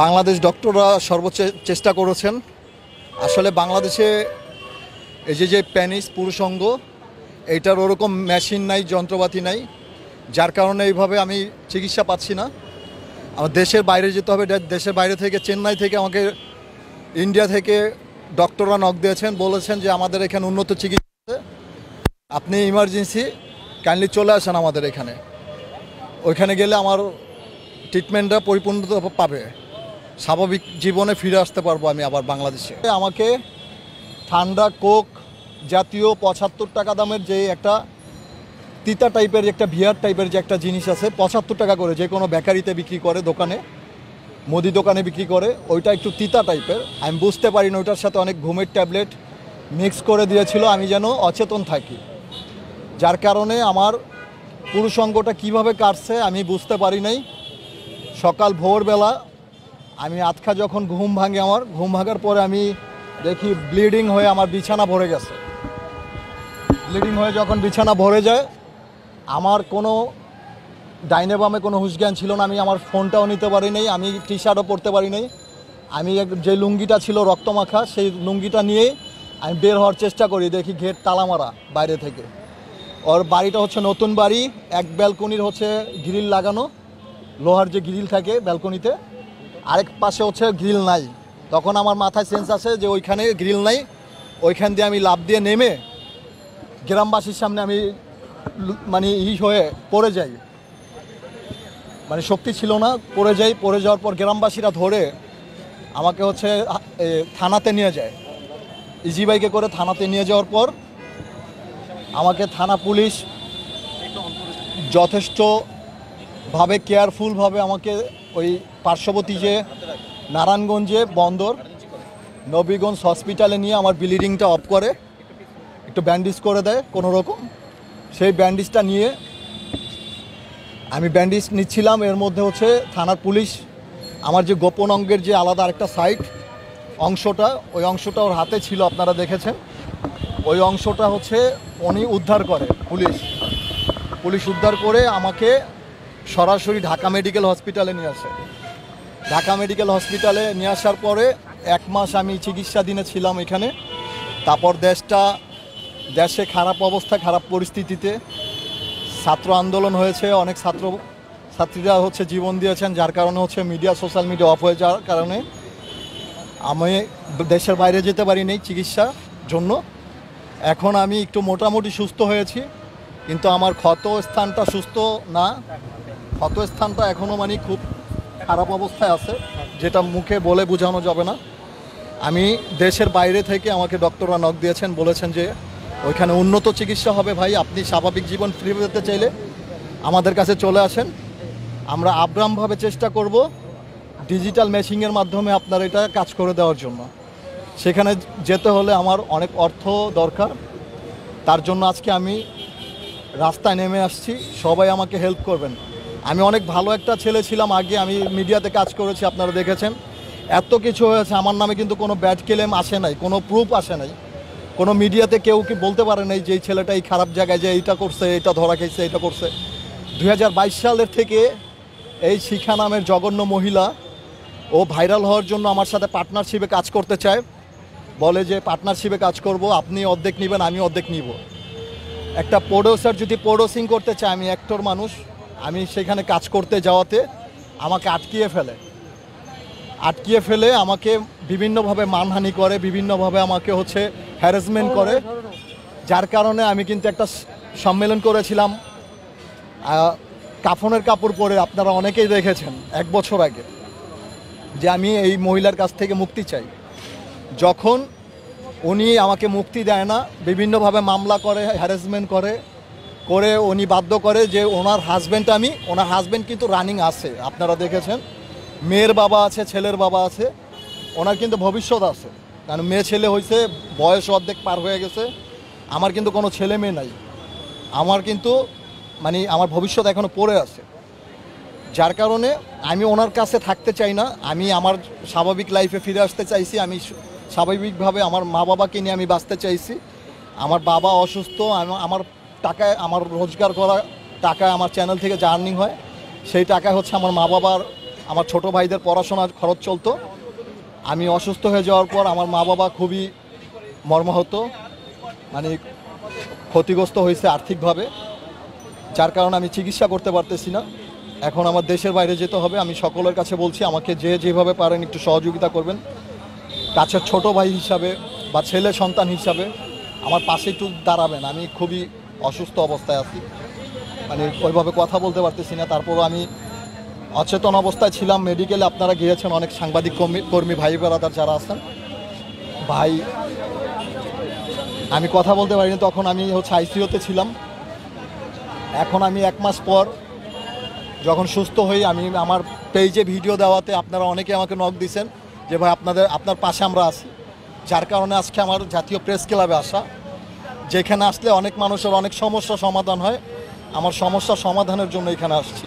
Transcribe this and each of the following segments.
বাংলাদেশ ডক্টররা সর্বোচ্চ চেষ্টা করেছেন। আসলে বাংলাদেশে এই যে প্যানিস পুরুষঙ্গ এইটার ওরকম মেশিন নাই, যন্ত্রপাতি নাই, যার কারণে এইভাবে আমি চিকিৎসা পাচ্ছি না। আমার দেশের বাইরে যেতে হবে। দেশের বাইরে থেকে, চেন্নাই থেকে আমাকে, ইন্ডিয়া থেকে ডক্টররা নক দিয়েছেন, বলেছেন যে আমাদের এখানে উন্নত চিকিৎসা আছে, আপনি ইমার্জেন্সি কাইন্ডলি চলে আসেন আমাদের এখানে। ওইখানে গেলে আমার ট্রিটমেন্টটা পরিপূর্ণতা পাবে, স্বাভাবিক জীবনে ফিরে আসতে পারবো আমি আবার বাংলাদেশে। আমাকে ঠান্ডা কোক জাতীয় 75 টাকা দামের যে একটা তিতা টাইপের একটা বিয়ার টাইপের যে একটা জিনিস আছে, 75 টাকা করে যে কোনো বেকারিতে বিক্রি করে, দোকানে, মুদি দোকানে বিক্রি করে, ওইটা একটু তিতা টাইপের। আমি বুঝতে পারি না, ওইটার সাথে অনেক ঘুমের ট্যাবলেট মিক্স করে দিয়েছিল, আমি যেন অচেতন থাকি, যার কারণে আমার পুরুষঙ্গটা কীভাবে কাটছে আমি বুঝতে পারি নাই। সকাল ভোরবেলা আমি আতখা যখন ঘুম ভাঙে, আমার ঘুম ভাঙার পরে আমি দেখি ব্লিডিং হয়ে আমার বিছানা ভরে গেছে। ব্লিডিং হয়ে যখন বিছানা ভরে যায়, আমার কোনো ডাইনে বামে কোনো হুঁশজ্ঞান ছিল না। আমি আমার ফোনটাও নিতে পারি নাই, আমি টি শার্টও পরতে পারি নাই। আমি যে লুঙ্গিটা ছিল রক্তমাখা, সেই লুঙ্গিটা নিয়ে আমি বের হওয়ার চেষ্টা করি, দেখি গেট তালা মারা বাইরে থেকে। ওর বাড়িটা হচ্ছে নতুন বাড়ি, এক ব্যালকনির হচ্ছে গ্রিল লাগানো, লোহার যে গ্রিল থাকে ব্যালকনিতে, আরেক পাশে হচ্ছে গ্রিল নাই। তখন আমার মাথায় সেন্স আসে যে ওইখানে গ্রিল নাই, ওইখান দিয়ে আমি লাফ দিয়ে নেমে গ্রামবাসীর সামনে আমি মানে হয়ে পড়ে যাই, মানে শক্তি ছিল না, পড়ে যাই। পড়ে যাওয়ার পর গ্রামবাসীরা ধরে আমাকে হচ্ছে থানাতে নিয়ে যায়, ইজি বাইকে করে থানাতে নিয়ে যাওয়ার পর আমাকে থানা পুলিশ যথেষ্টভাবে কেয়ারফুলভাবে আমাকে ওই পার্শ্ববর্তী যে নারায়ণগঞ্জে বন্দর নবীগঞ্জ হসপিটালে নিয়ে আমার ব্লিডিংটা অফ করে, একটু ব্যান্ডেজ করে দেয় কোনো রকম। সেই ব্যান্ডেজটা নিয়ে আমি ব্যান্ডেজ নিচ্ছিলাম, এর মধ্যে হচ্ছে থানার পুলিশ আমার যে গোপন অঙ্গের যে আলাদা আরেকটা সাইড অংশটা, ওই অংশটা ওর হাতে ছিল, আপনারা দেখেছেন। ওই অংশটা হচ্ছে উনি উদ্ধার করে, পুলিশ উদ্ধার করে আমাকে সরাসরি ঢাকা মেডিকেল হসপিটালে নিয়ে আসে। ঢাকা মেডিকেল হসপিটালে নিয়ে আসার পরে 1 মাস আমি চিকিৎসাধীনে ছিলাম এখানে। তারপর দেশে খারাপ অবস্থা, খারাপ পরিস্থিতিতে ছাত্র আন্দোলন হয়েছে, অনেক ছাত্রীরা হচ্ছে জীবন দিয়েছেন, যার কারণে হচ্ছে সোশ্যাল মিডিয়া অফ হয়ে যাওয়ার কারণে আমি দেশের বাইরে যেতে পারিনি চিকিৎসার জন্য। এখন আমি একটু মোটামুটি সুস্থ হয়েছি, কিন্তু আমার ক্ষত স্থানটা সুস্থ না, ক্ষত স্থানটা এখনও মানে খুব খারাপ অবস্থায় আছে, যেটা মুখে বলে বোঝানো যাবে না। আমি দেশের বাইরে থেকে আমাকে ডক্টররা নক দিয়েছেন, বলেছেন যে ওইখানে উন্নত চিকিৎসা হবে ভাই, আপনি স্বাভাবিক জীবন ফিরে পেতে চাইলে আমাদের কাছে চলে আসেন। আমরা আব্রামভাবে চেষ্টা করব ডিজিটাল মেশিংয়ের মাধ্যমে আপনার এটা কাজ করে দেওয়ার জন্য। সেখানে যেতে হলে আমার অনেক অর্থ দরকার, তার জন্য আজকে আমি রাস্তায় নেমে আসছি, সবাই আমাকে হেল্প করবেন। আমি অনেক ভালো একটা ছেলে ছিলাম আগে, আমি মিডিয়াতে কাজ করেছি, আপনারা দেখেছেন, এত কিছু হয়েছে আমার নামে, কিন্তু কোনো ব্যাড ক্লেম আসে নাই, কোনো প্রুফ আসে নাই, কোনো মিডিয়াতে কেউ কি বলতে পারে নাই যে এই ছেলেটা এই খারাপ জায়গায় যে এইটা করছে, এটা ধরা খেয়েছে, এটা করছে। 2022 সালের থেকে এই শিখা নামের জঘন্য মহিলা, ও ভাইরাল হওয়ার জন্য আমার সাথে পার্টনারশিপে কাজ করতে চায়, বলে যে পার্টনারশিপে কাজ করব, আপনি অর্ধেক নেবেন, আমি অর্ধেক নিব। একটা প্রোডিউসার যদি প্রোডিউসিং করতে চায়, আমি অ্যাক্টর মানুষ, আমি সেখানে কাজ করতে যাওয়াতে আমাকে আটকিয়ে ফেলে আমাকে বিভিন্নভাবে মানহানি করে, বিভিন্নভাবে আমাকে হচ্ছে হ্যারাসমেন্ট করে, যার কারণে আমি কিন্তু একটা সম্মেলন করেছিলাম কাফনের কাপড় পরে, আপনারা অনেকেই দেখেছেন 1 বছর আগে, যে আমি এই মহিলার কাছ থেকে মুক্তি চাই। যখন উনি আমাকে মুক্তি দেয় না, বিভিন্নভাবে মামলা করে, হ্যারাসমেন্ট করে উনি বাধ্য করে যে ওনার হাজব্যান্ড কিন্তু রানিং আছে, আপনারা দেখেছেন, মেয়ের বাবা আছে, ছেলের বাবা আছে, ওনার কিন্তু ভবিষ্যৎ আছে, কারণ মেয়ে ছেলে হয়েছে, বয়স অর্ধেক পার হয়ে গেছে, আমার কিন্তু কোনো ছেলে মেয়ে নাই, আমার কিন্তু মানে আমার ভবিষ্যৎ এখনও পড়ে আছে, যার কারণে আমি ওনার কাছে থাকতে চাই না, আমি আমার স্বাভাবিক লাইফে ফিরে আসতে চাইছি, আমি স্বাভাবিকভাবে আমার মা বাবাকে নিয়ে আমি বাঁচতে চাইছি। আমার বাবা অসুস্থ, আমার টাকায়, আমার রোজগার করা টাকায় আমার চ্যানেল থেকে যে আর্নিং হয়, সেই টাকায় হচ্ছে আমার মা বাবার আমার ছোট ভাইদের পড়াশোনার খরচ চলতো। আমি অসুস্থ হয়ে যাওয়ার পর আমার মা বাবা খুবই মর্মাহত, মানে ক্ষতিগ্রস্ত হয়েছে আর্থিকভাবে, যার কারণে আমি চিকিৎসা করতে পারতেছি না। এখন আমার দেশের বাইরে যেতে হবে। আমি সকলের কাছে বলছি আমাকে যেভাবে পারেন একটু সহযোগিতা করবেন। কাছের ছোট ভাই হিসাবে বা ছেলে সন্তান হিসাবে আমার পাশে একটু দাঁড়াবেন। আমি খুবই অসুস্থ অবস্থায় আছি, মানে ওইভাবে কথা বলতে পারতেছি না। তারপরও আমি অচেতন অবস্থায় ছিলাম। মেডিকেলে আপনারা গিয়েছেন, অনেক সাংবাদিক কর্মী ভাই বেড়াদার যারা আছেন, ভাই আমি কথা বলতে পারিনি। তখন আমি আইসিইউতে ছিলাম। এখন আমি 1 মাস পর যখন সুস্থ হই, আমি আমার পেজে ভিডিও দেওয়াতে আপনারা অনেকে আমাকে নক দিয়েছেন যে ভাই আপনার পাশে আমরা আছি। যার কারণে আজকে আমার জাতীয় প্রেস ক্লাবে আসা, যেখানে আসলে অনেক মানুষের অনেক সমস্যা সমাধান হয়। আমার সমস্যা সমাধানের জন্য এখানে আসছি।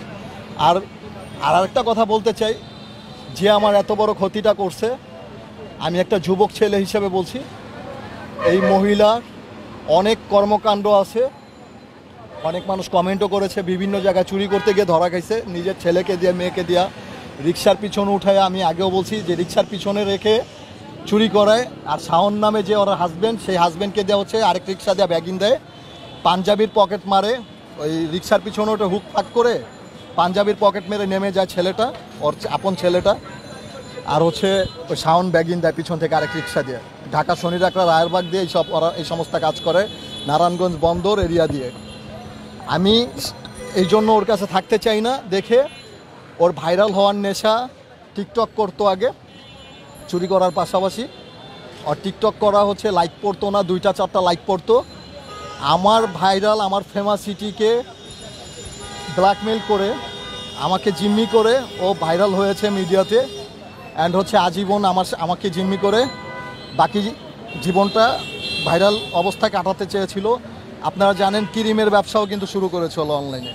আর আরেকটা কথা বলতে চাই, যে আমার এত বড় ক্ষতিটা করছে, আমি একটা যুবক ছেলে হিসেবে বলছি, এই মহিলা অনেক কর্মকাণ্ড আছে। অনেক মানুষ কমেন্টও করেছে, বিভিন্ন জায়গায় চুরি করতে গিয়ে ধরা খাইছে, নিজের ছেলেকে দিয়ে মেয়েকে দিয়া রিক্সার পিছনে উঠায়। আমি আগেও বলছি যে রিক্সার পিছনে রেখে চুরি করায়। আর শাওন নামে যে ওর হাজব্যান্ড, সেই হাজব্যান্ডকে দেওয়া হচ্ছে আরেক রিক্সা দেওয়া ব্যাগিন দেয়, পাঞ্জাবির পকেট মারে, ওই রিক্সার পিছনে ওটা হুক ফাক করে পাঞ্জাবির পকেট মেরে নেমে যায় ছেলেটা, ওর আপন ছেলেটা। আর ওই শাওন ব্যাগিন দেয় পিছন থেকে আরেক রিক্সা দিয়ে, ঢাকা শনিরাকড়া রায়েরবাগ দিয়ে এই সমস্ত কাজ করে, নারায়ণগঞ্জ বন্দর এরিয়া দিয়ে। আমি এই জন্য ওর কাছে থাকতে চাই না। দেখে ওর ভাইরাল হওয়ার নেশা, টিকটক করতো আগে চুরি করার পাশাপাশি। আর টিকটক করা লাইক পড়তো না, 2-4টা লাইক পড়তো। আমার ভাইরাল, আমার ফেমাসিটিকে ব্ল্যাকমেল করে, আমাকে জিম্মি করে ও ভাইরাল হয়েছে মিডিয়াতে। অ্যান্ড আজীবন আমাকে জিম্মি করে বাকি জীবনটা ভাইরাল অবস্থায় কাটাতে চেয়েছিল। আপনারা জানেন ক্রিমের ব্যবসাও কিন্তু শুরু করেছিল অনলাইনে।